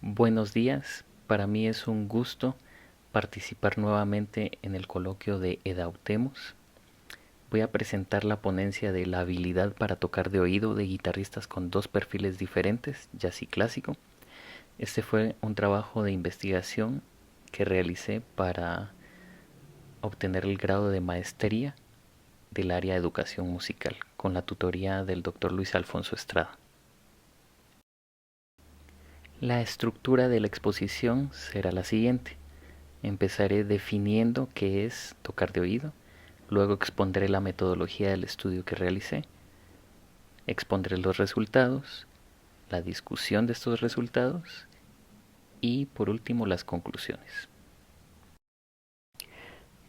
Buenos días, para mí es un gusto participar nuevamente en el coloquio de Edautemos. Voy a presentar la ponencia de la habilidad para tocar de oído de guitarristas con dos perfiles diferentes, jazz y clásico. Este fue un trabajo de investigación que realicé para obtener el grado de maestría del área de educación musical, con la tutoría del Dr. Luis Alfonso Estrada. La estructura de la exposición será la siguiente. Empezaré definiendo qué es tocar de oído, luego expondré la metodología del estudio que realicé, expondré los resultados, la discusión de estos resultados y por último las conclusiones.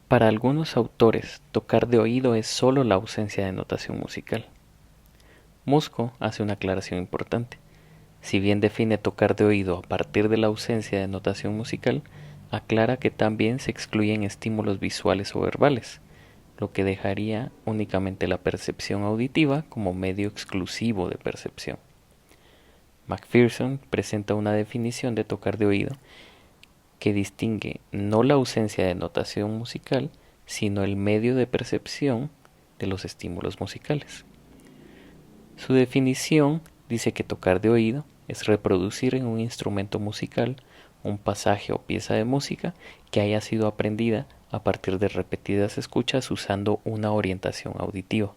Para algunos autores, tocar de oído es solo la ausencia de notación musical. Musco hace una aclaración importante. Si bien define tocar de oído a partir de la ausencia de notación musical, aclara que también se excluyen estímulos visuales o verbales, lo que dejaría únicamente la percepción auditiva como medio exclusivo de percepción. McPherson presenta una definición de tocar de oído que distingue no la ausencia de notación musical, sino el medio de percepción de los estímulos musicales. Su definición dice que tocar de oído es reproducir en un instrumento musical un pasaje o pieza de música que haya sido aprendida a partir de repetidas escuchas usando una orientación auditiva.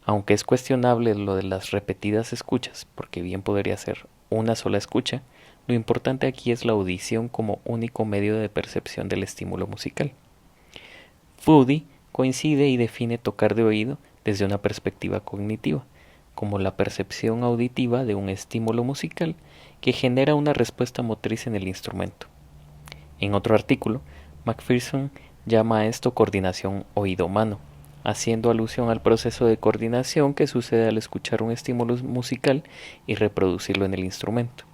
Aunque es cuestionable lo de las repetidas escuchas, porque bien podría ser una sola escucha, lo importante aquí es la audición como único medio de percepción del estímulo musical. Foody coincide y define tocar de oído desde una perspectiva cognitiva, como la percepción auditiva de un estímulo musical que genera una respuesta motriz en el instrumento. En otro artículo, McPherson llama a esto coordinación oído-mano, haciendo alusión al proceso de coordinación que sucede al escuchar un estímulo musical y reproducirlo en el instrumento,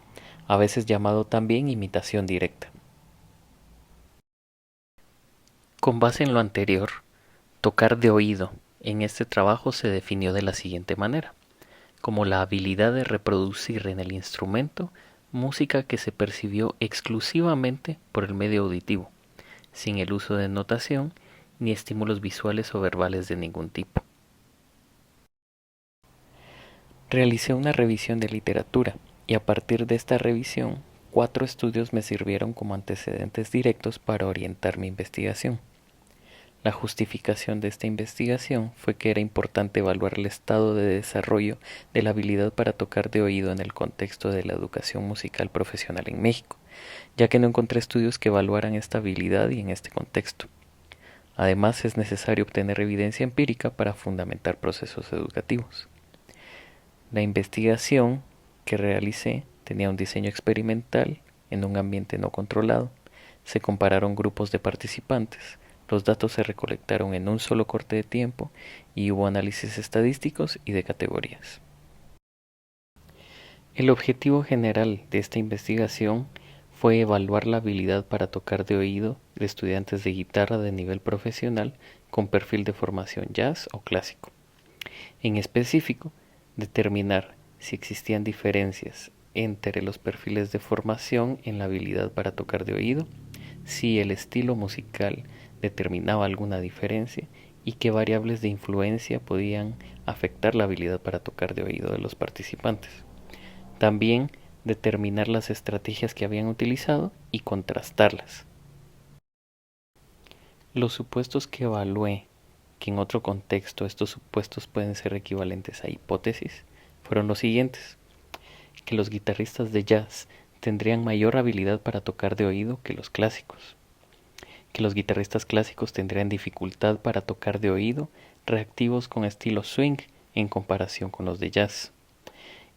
a veces llamado también imitación directa. Con base en lo anterior, tocar de oído en este trabajo se definió de la siguiente manera: como la habilidad de reproducir en el instrumento música que se percibió exclusivamente por el medio auditivo, sin el uso de notación ni estímulos visuales o verbales de ningún tipo. Realicé una revisión de literatura y a partir de esta revisión, 4 estudios me sirvieron como antecedentes directos para orientar mi investigación. La justificación de esta investigación fue que era importante evaluar el estado de desarrollo de la habilidad para tocar de oído en el contexto de la educación musical profesional en México, ya que no encontré estudios que evaluaran esta habilidad y en este contexto. Además, es necesario obtener evidencia empírica para fundamentar procesos educativos. La investigación que realicé tenía un diseño experimental en un ambiente no controlado. Se compararon grupos de participantes. Los datos se recolectaron en un solo corte de tiempo y hubo análisis estadísticos y de categorías. El objetivo general de esta investigación fue evaluar la habilidad para tocar de oído de estudiantes de guitarra de nivel profesional con perfil de formación jazz o clásico. En específico, determinar si existían diferencias entre los perfiles de formación en la habilidad para tocar de oído, si el estilo musical determinaba alguna diferencia y qué variables de influencia podían afectar la habilidad para tocar de oído de los participantes. También determinar las estrategias que habían utilizado y contrastarlas. Los supuestos que evalué, que en otro contexto estos supuestos pueden ser equivalentes a hipótesis, fueron los siguientes: que los guitarristas de jazz tendrían mayor habilidad para tocar de oído que los clásicos, que los guitarristas clásicos tendrían dificultad para tocar de oído reactivos con estilo swing en comparación con los de jazz,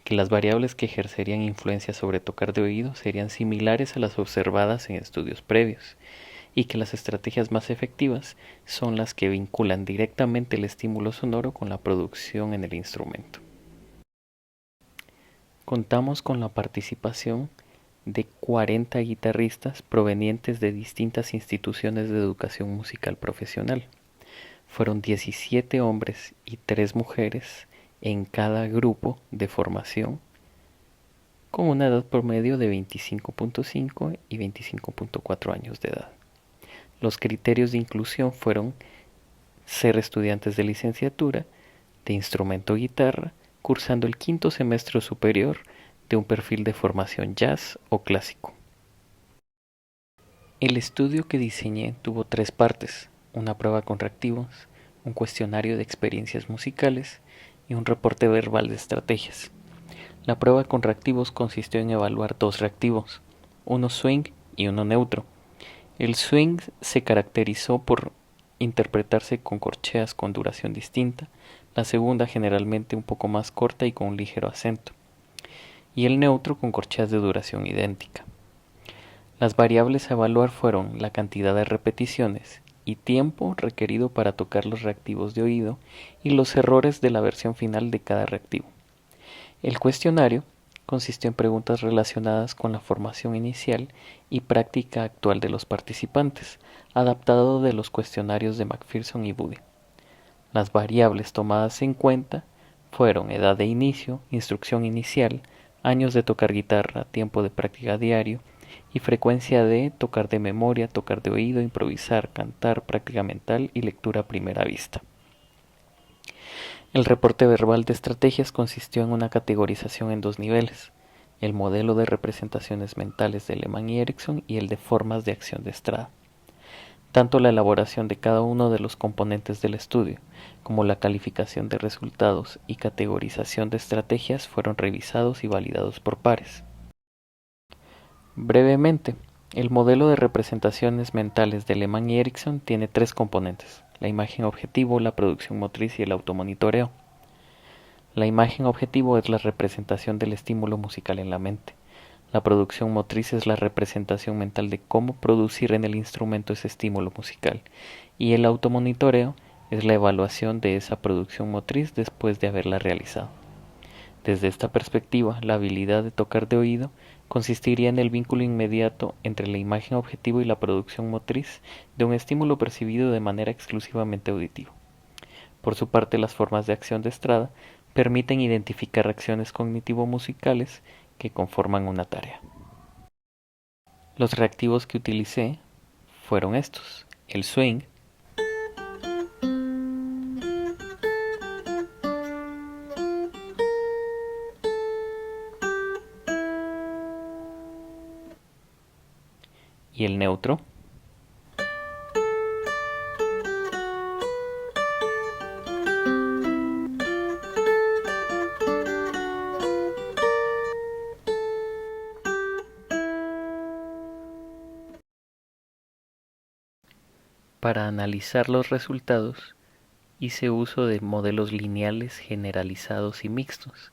que las variables que ejercerían influencia sobre tocar de oído serían similares a las observadas en estudios previos, y que las estrategias más efectivas son las que vinculan directamente el estímulo sonoro con la producción en el instrumento. Contamos con la participación de 40 guitarristas provenientes de distintas instituciones de educación musical profesional. Fueron 17 hombres y 3 mujeres en cada grupo de formación con una edad promedio de 25.5 y 25.4 años de edad. Los criterios de inclusión fueron ser estudiantes de licenciatura, de instrumento guitarra, cursando el quinto semestre superior de un perfil de formación jazz o clásico. El estudio que diseñé tuvo 3 partes: una prueba con reactivos, un cuestionario de experiencias musicales y un reporte verbal de estrategias. La prueba con reactivos consistió en evaluar 2 reactivos, uno swing y uno neutro. El swing se caracterizó por interpretarse con corcheas con duración distinta, la segunda generalmente un poco más corta y con un ligero acento, y el neutro con corcheas de duración idéntica. Las variables a evaluar fueron la cantidad de repeticiones y tiempo requerido para tocar los reactivos de oído y los errores de la versión final de cada reactivo. El cuestionario consistió en preguntas relacionadas con la formación inicial y práctica actual de los participantes, adaptado de los cuestionarios de McPherson y Budde. Las variables tomadas en cuenta fueron edad de inicio, instrucción inicial, años de tocar guitarra, tiempo de práctica diario y frecuencia de tocar de memoria, tocar de oído, improvisar, cantar, práctica mental y lectura a primera vista. El reporte verbal de estrategias consistió en una categorización en 2 niveles: el modelo de representaciones mentales de Lehmann y Erickson y el de formas de acción de Strada. Tanto la elaboración de cada uno de los componentes del estudio, como la calificación de resultados y categorización de estrategias fueron revisados y validados por pares. Brevemente, el modelo de representaciones mentales de Lehmann y Erickson tiene 3 componentes: la imagen objetivo, la producción motriz y el automonitoreo. La imagen objetivo es la representación del estímulo musical en la mente. La producción motriz es la representación mental de cómo producir en el instrumento ese estímulo musical, y el automonitoreo es la evaluación de esa producción motriz después de haberla realizado. Desde esta perspectiva, la habilidad de tocar de oído consistiría en el vínculo inmediato entre la imagen objetivo y la producción motriz de un estímulo percibido de manera exclusivamente auditiva. Por su parte, las formas de acción de Strada permiten identificar reacciones cognitivo-musicales que conforman una tarea. Los reactivos que utilicé fueron estos: el swing, y el neutro. Para analizar los resultados, hice uso de modelos lineales generalizados y mixtos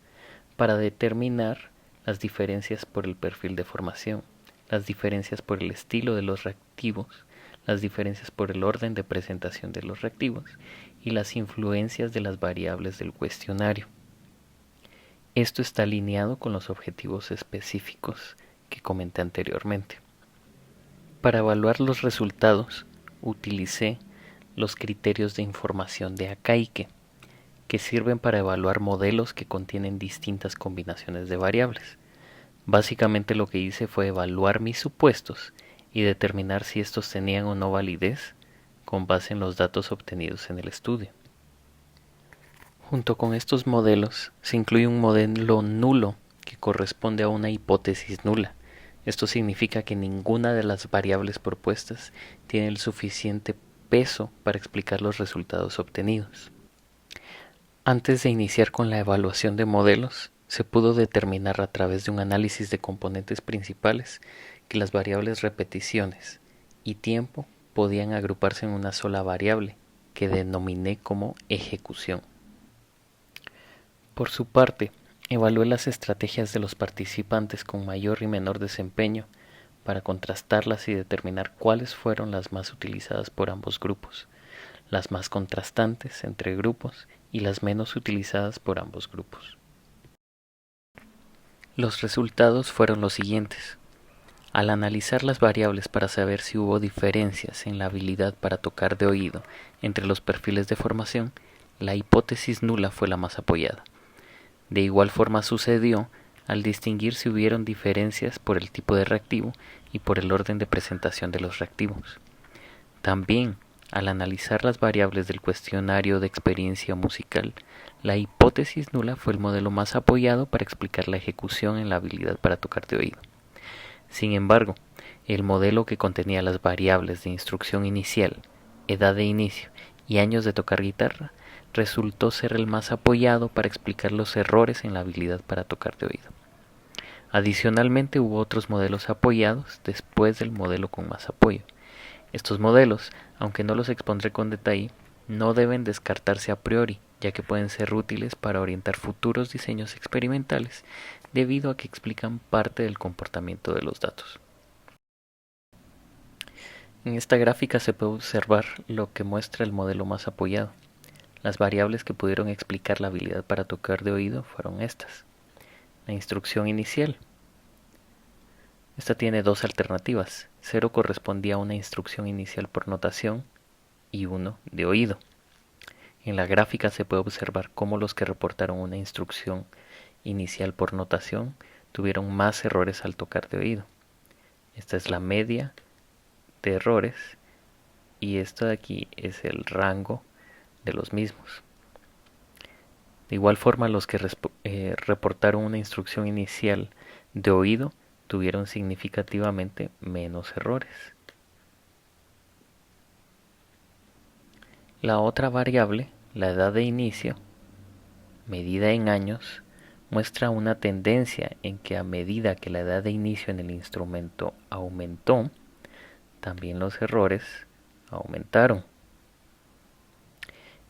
para determinar las diferencias por el perfil de formación, las diferencias por el estilo de los reactivos, las diferencias por el orden de presentación de los reactivos y las influencias de las variables del cuestionario. Esto está alineado con los objetivos específicos que comenté anteriormente. Para evaluar los resultados, utilicé los criterios de información de Akaike, que sirven para evaluar modelos que contienen distintas combinaciones de variables. Básicamente lo que hice fue evaluar mis supuestos y determinar si estos tenían o no validez con base en los datos obtenidos en el estudio. Junto con estos modelos se incluye un modelo nulo que corresponde a una hipótesis nula. Esto significa que ninguna de las variables propuestas tiene el suficiente peso para explicar los resultados obtenidos. Antes de iniciar con la evaluación de modelos, se pudo determinar a través de un análisis de componentes principales que las variables repeticiones y tiempo podían agruparse en una sola variable, que denominé como ejecución. Por su parte, evalué las estrategias de los participantes con mayor y menor desempeño para contrastarlas y determinar cuáles fueron las más utilizadas por ambos grupos, las más contrastantes entre grupos y las menos utilizadas por ambos grupos. Los resultados fueron los siguientes. Al analizar las variables para saber si hubo diferencias en la habilidad para tocar de oído entre los perfiles de formación, la hipótesis nula fue la más apoyada. De igual forma sucedió al distinguir si hubieron diferencias por el tipo de reactivo y por el orden de presentación de los reactivos. También, al analizar las variables del cuestionario de experiencia musical, la hipótesis nula fue el modelo más apoyado para explicar la ejecución en la habilidad para tocar de oído. Sin embargo, el modelo que contenía las variables de instrucción inicial, edad de inicio y años de tocar guitarra resultó ser el más apoyado para explicar los errores en la habilidad para tocar de oído. Adicionalmente hubo otros modelos apoyados después del modelo con más apoyo. Estos modelos, aunque no los expondré con detalle, no deben descartarse a priori, ya que pueden ser útiles para orientar futuros diseños experimentales, debido a que explican parte del comportamiento de los datos. En esta gráfica se puede observar lo que muestra el modelo más apoyado. Las variables que pudieron explicar la habilidad para tocar de oído fueron estas. La instrucción inicial. Esta tiene dos alternativas. 0 correspondía a una instrucción inicial por notación y 1 de oído. En la gráfica se puede observar cómo los que reportaron una instrucción inicial por notación tuvieron más errores al tocar de oído. Esta es la media de errores y esto de aquí es el rango de los mismos. De igual forma, los que reportaron una instrucción inicial de oído tuvieron significativamente menos errores. La otra variable, la edad de inicio, medida en años, muestra una tendencia en que a medida que la edad de inicio en el instrumento aumentó, también los errores aumentaron.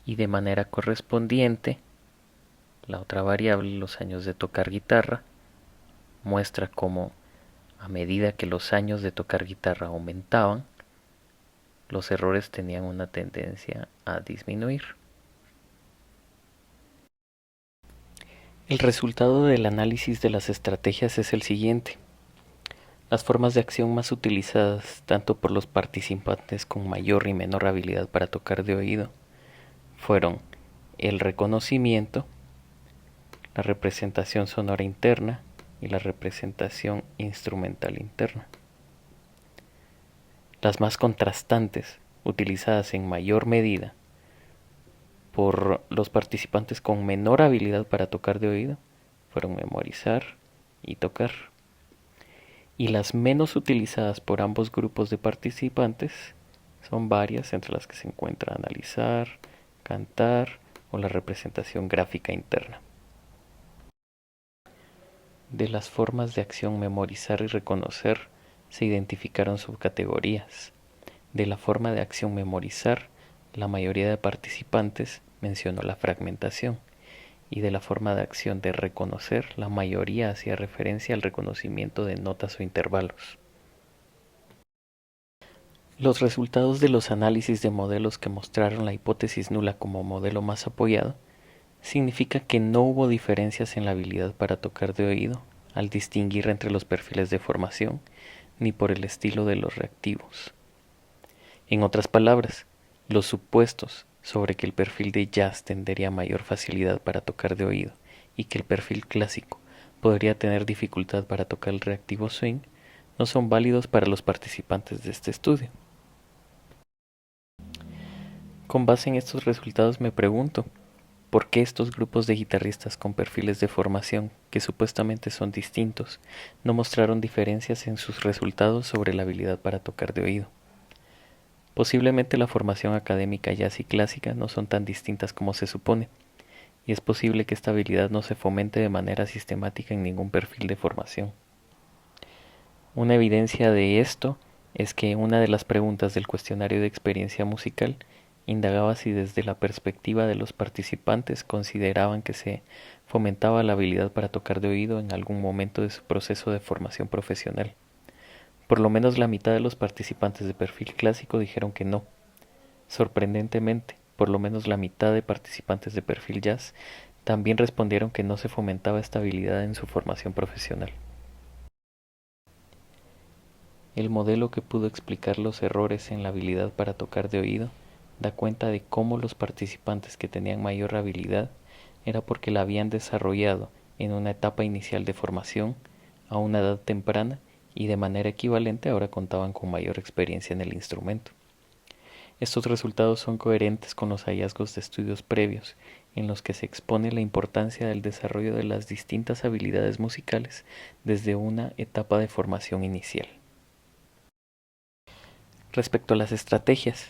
Y de manera correspondiente, la otra variable, los años de tocar guitarra, muestra cómo a medida que los años de tocar guitarra aumentaban, los errores tenían una tendencia a disminuir. El resultado del análisis de las estrategias es el siguiente. Las formas de acción más utilizadas tanto por los participantes con mayor y menor habilidad para tocar de oído fueron el reconocimiento, la representación sonora interna y la representación instrumental interna. Las más contrastantes, utilizadas en mayor medida por los participantes con menor habilidad para tocar de oído, fueron memorizar y tocar. Y las menos utilizadas por ambos grupos de participantes son varias, entre las que se encuentra analizar, cantar o la representación gráfica interna. De las formas de acción memorizar y reconocer se identificaron subcategorías. De la forma de acción memorizar, la mayoría de participantes mencionó la fragmentación, y de la forma de acción de reconocer, la mayoría hacía referencia al reconocimiento de notas o intervalos. Los resultados de los análisis de modelos que mostraron la hipótesis nula como modelo más apoyado significa que no hubo diferencias en la habilidad para tocar de oído al distinguir entre los perfiles de formación ni por el estilo de los reactivos. En otras palabras, los supuestos sobre que el perfil de jazz tendría mayor facilidad para tocar de oído y que el perfil clásico podría tener dificultad para tocar el reactivo swing no son válidos para los participantes de este estudio. Con base en estos resultados me pregunto, ¿por qué estos grupos de guitarristas con perfiles de formación, que supuestamente son distintos, no mostraron diferencias en sus resultados sobre la habilidad para tocar de oído? Posiblemente la formación académica jazz y clásica no son tan distintas como se supone, y es posible que esta habilidad no se fomente de manera sistemática en ningún perfil de formación. Una evidencia de esto es que una de las preguntas del cuestionario de experiencia musical indagaba si desde la perspectiva de los participantes consideraban que se fomentaba la habilidad para tocar de oído en algún momento de su proceso de formación profesional. Por lo menos la mitad de los participantes de perfil clásico dijeron que no. Sorprendentemente, por lo menos la mitad de participantes de perfil jazz también respondieron que no se fomentaba esta habilidad en su formación profesional. El modelo que pudo explicar los errores en la habilidad para tocar de oído da cuenta de cómo los participantes que tenían mayor habilidad era porque la habían desarrollado en una etapa inicial de formación, a una edad temprana y de manera equivalente ahora contaban con mayor experiencia en el instrumento. Estos resultados son coherentes con los hallazgos de estudios previos, en los que se expone la importancia del desarrollo de las distintas habilidades musicales desde una etapa de formación inicial. Respecto a las estrategias,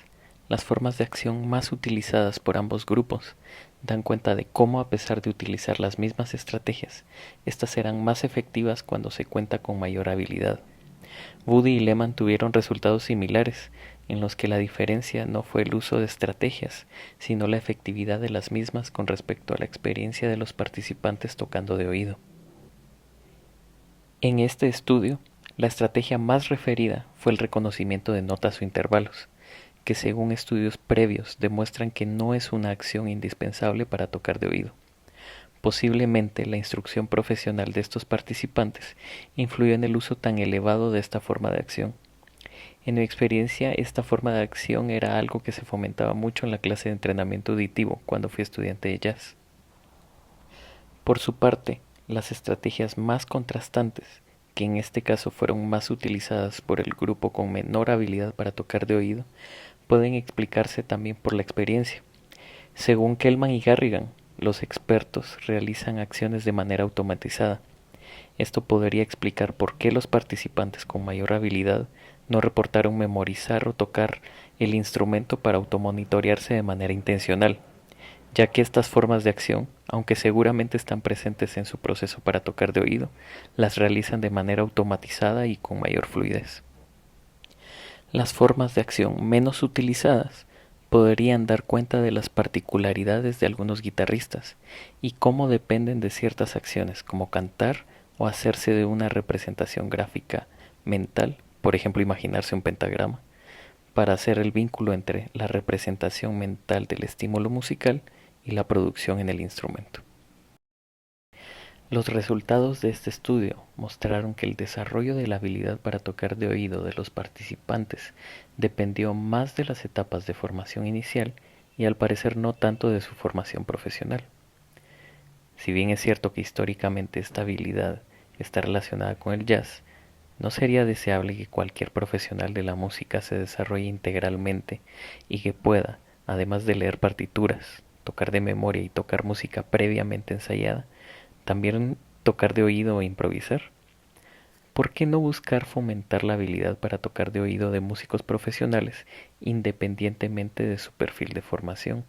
las formas de acción más utilizadas por ambos grupos dan cuenta de cómo, a pesar de utilizar las mismas estrategias, estas serán más efectivas cuando se cuenta con mayor habilidad. Woody y Lehman tuvieron resultados similares, en los que la diferencia no fue el uso de estrategias, sino la efectividad de las mismas con respecto a la experiencia de los participantes tocando de oído. En este estudio, la estrategia más referida fue el reconocimiento de notas o intervalos, que según estudios previos demuestran que no es una acción indispensable para tocar de oído. Posiblemente la instrucción profesional de estos participantes influyó en el uso tan elevado de esta forma de acción. En mi experiencia, esta forma de acción era algo que se fomentaba mucho en la clase de entrenamiento auditivo cuando fui estudiante de jazz. Por su parte, las estrategias más contrastantes, que en este caso fueron más utilizadas por el grupo con menor habilidad para tocar de oído, pueden explicarse también por la experiencia. Según Kellman y Garrigan, los expertos realizan acciones de manera automatizada. Esto podría explicar por qué los participantes con mayor habilidad no reportaron memorizar o tocar el instrumento para automonitorearse de manera intencional, ya que estas formas de acción, aunque seguramente están presentes en su proceso para tocar de oído, las realizan de manera automatizada y con mayor fluidez. Las formas de acción menos utilizadas podrían dar cuenta de las particularidades de algunos guitarristas y cómo dependen de ciertas acciones como cantar o hacerse de una representación gráfica mental, por ejemplo imaginarse un pentagrama, para hacer el vínculo entre la representación mental del estímulo musical y la producción en el instrumento. Los resultados de este estudio mostraron que el desarrollo de la habilidad para tocar de oído de los participantes dependió más de las etapas de formación inicial y al parecer no tanto de su formación profesional. Si bien es cierto que históricamente esta habilidad está relacionada con el jazz, no sería deseable que cualquier profesional de la música se desarrolle integralmente y que pueda, además de leer partituras, tocar de memoria y tocar música previamente ensayada, también tocar de oído e improvisar. ¿Por qué no buscar fomentar la habilidad para tocar de oído de músicos profesionales independientemente de su perfil de formación?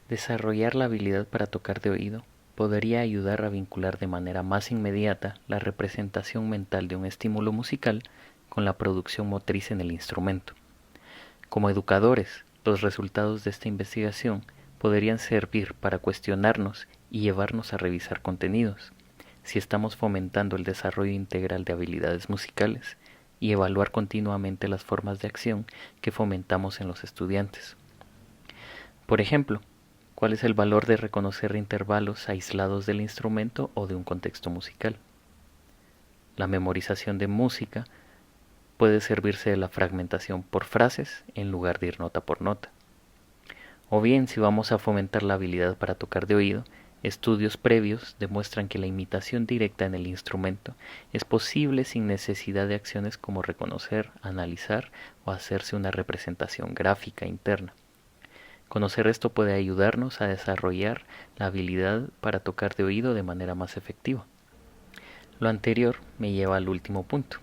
Desarrollar la habilidad para tocar de oído podría ayudar a vincular de manera más inmediata la representación mental de un estímulo musical con la producción motriz en el instrumento. Como educadores, los resultados de esta investigación podrían servir para cuestionarnos y llevarnos a revisar contenidos, si estamos fomentando el desarrollo integral de habilidades musicales, y evaluar continuamente las formas de acción que fomentamos en los estudiantes. Por ejemplo, ¿cuál es el valor de reconocer intervalos aislados del instrumento o de un contexto musical? La memorización de música puede servirse de la fragmentación por frases en lugar de ir nota por nota. O bien, si vamos a fomentar la habilidad para tocar de oído, estudios previos demuestran que la imitación directa en el instrumento es posible sin necesidad de acciones como reconocer, analizar o hacerse una representación gráfica interna. Conocer esto puede ayudarnos a desarrollar la habilidad para tocar de oído de manera más efectiva. Lo anterior me lleva al último punto.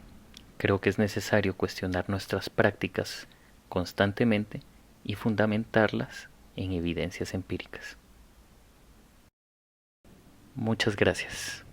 Creo que es necesario cuestionar nuestras prácticas constantemente y fundamentarlas en evidencias empíricas. Muchas gracias.